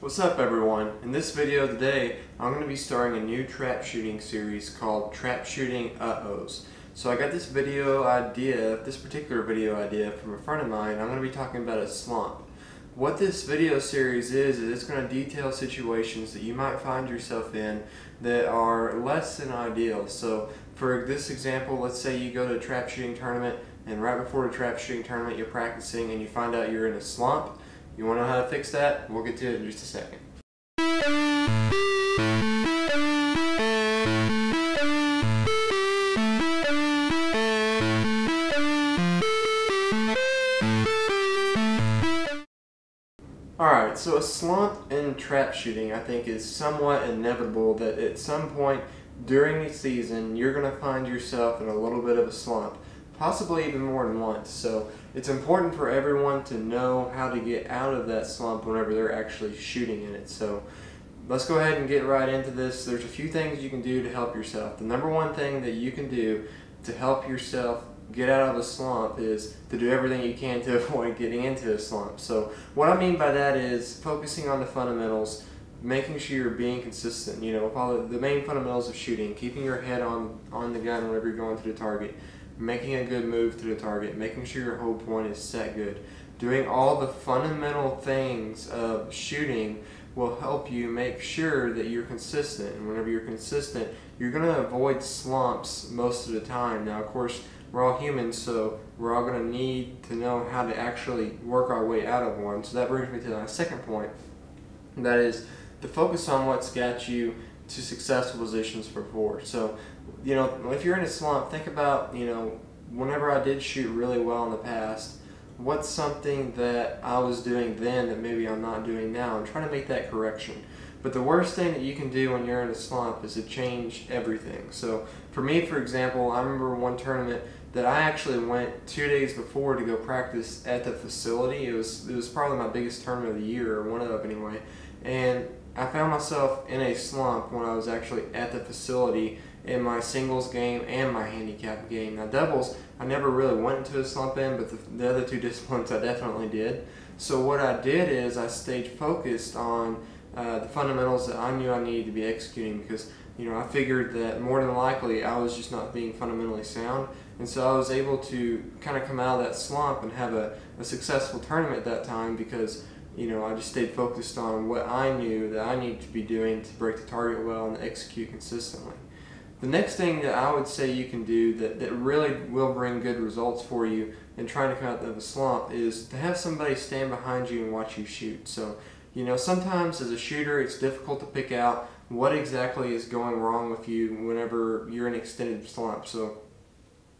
What's up everyone? In this video today, I'm going to be starting a new trap shooting series called Trapshooting Uh-Ohs. So I got this particular video idea from a friend of mine. I'm going to be talking about a slump. What this video series is it's going to detail situations that you might find yourself in that are less than ideal. So for this example, let's say you go to a trap shooting tournament and right before the trap shooting tournament you're practicing and you find out you're in a slump. You want to know how to fix that? We'll get to it in just a second. Alright, so a slump in trap shooting I think is somewhat inevitable that at some point during the season you're going to find yourself in a little bit of a slump. Possibly even more than once. So it's important for everyone to know how to get out of that slump whenever they're actually shooting in it. So let's go ahead and get right into this. There's a few things you can do to help yourself. The number one thing that you can do to help yourself get out of a slump is to do everything you can to avoid getting into a slump. So what I mean by that is focusing on the fundamentals, making sure you're being consistent. You know, follow the main fundamentals of shooting, keeping your head on the gun whenever you're going to the target, making a good move to the target, making sure your hold point is set good. Doing all the fundamental things of shooting will help you make sure that you're consistent. And whenever you're consistent, you're going to avoid slumps most of the time. Now, of course, we're all humans, so we're all going to need to know how to actually work our way out of one. So that brings me to my second point. And that is to focus on what's got you to successful positions before. So, you know, if you're in a slump, think about, you know, whenever I did shoot really well in the past, what's something that I was doing then that maybe I'm not doing now, and try to make that correction. But the worst thing that you can do when you're in a slump is to change everything. So for me, for example, I remember one tournament that I actually went 2 days before to go practice at the facility. It was probably my biggest tournament of the year, or one of them anyway, and I found myself in a slump when I was actually at the facility in my singles game and my handicap game. Now doubles, I never really went into a slump in, but the other two disciplines I definitely did. So what I did is I stayed focused on the fundamentals that I knew I needed to be executing, because you know I figured that more than likely I was just not being fundamentally sound, and so I was able to kind of come out of that slump and have a successful tournament that time, because you know, I just stayed focused on what I knew that I needed to be doing to break the target well and execute consistently. The next thing that I would say you can do that really will bring good results for you in trying to come out of a slump is to have somebody stand behind you and watch you shoot. So, you know, sometimes as a shooter it's difficult to pick out what exactly is going wrong with you whenever you're in an extended slump. So,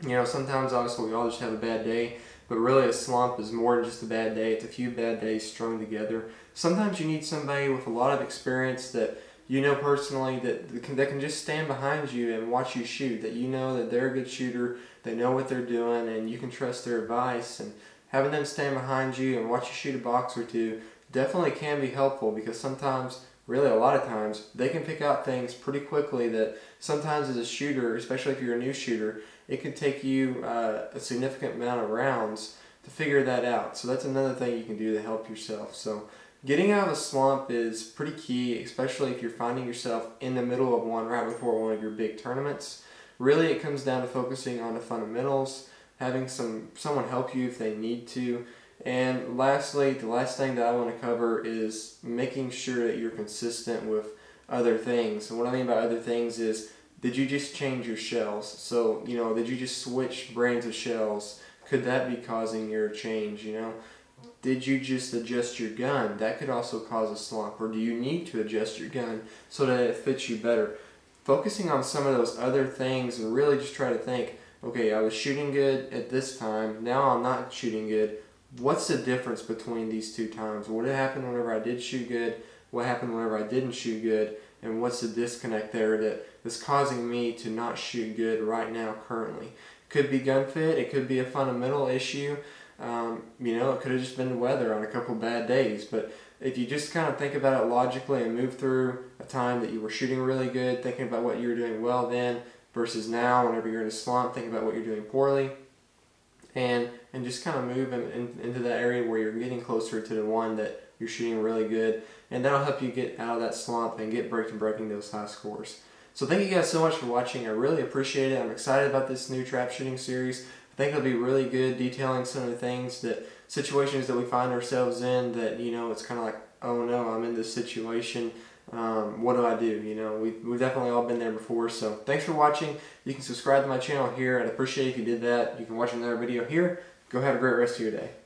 you know, sometimes obviously we all just have a bad day, but really a slump is more than just a bad day. It's a few bad days strung together. Sometimes you need somebody with a lot of experience that you know personally that can just stand behind you and watch you shoot, that you know that they're a good shooter, they know what they're doing, and you can trust their advice. And having them stand behind you and watch you shoot a box or two definitely can be helpful, because sometimes, really a lot of times, they can pick out things pretty quickly that sometimes as a shooter, especially if you're a new shooter, it could take you a significant amount of rounds to figure that out. So that's another thing you can do to help yourself. So getting out of a slump is pretty key, especially if you're finding yourself in the middle of one right before one of your big tournaments. Really it comes down to focusing on the fundamentals, having someone help you if they need to. And lastly, the last thing that I want to cover is making sure that you're consistent with other things. And what I mean by other things is, did you just change your shells? So, you know, did you just switch brands of shells? Could that be causing your change, you know? Did you just adjust your gun? That could also cause a slump. Or do you need to adjust your gun so that it fits you better? Focusing on some of those other things and really just try to think, okay, I was shooting good at this time, now I'm not shooting good. What's the difference between these two times? What happened whenever I did shoot good? What happened whenever I didn't shoot good? And what's the disconnect there that's causing me to not shoot good right now currently? Could be gun fit, it could be a fundamental issue. You know, it could have just been the weather on a couple bad days. But if you just kind of think about it logically and move through a time that you were shooting really good, thinking about what you were doing well then versus now, whenever you're in a slump, thinking about what you're doing poorly, and just kind of move into that area where you're getting closer to the one that you're shooting really good, and that'll help you get out of that slump and get breaking those high scores. So thank you guys so much for watching. I really appreciate it. I'm excited about this new trap shooting series. I think it'll be really good, detailing some of the things situations that we find ourselves in that, you know, it's kind of like, oh no, I'm in this situation. What do I do? You know, we've definitely all been there before. So thanks for watching. You can subscribe to my channel here. I'd appreciate if you did that. You can watch another video here. Go have a great rest of your day.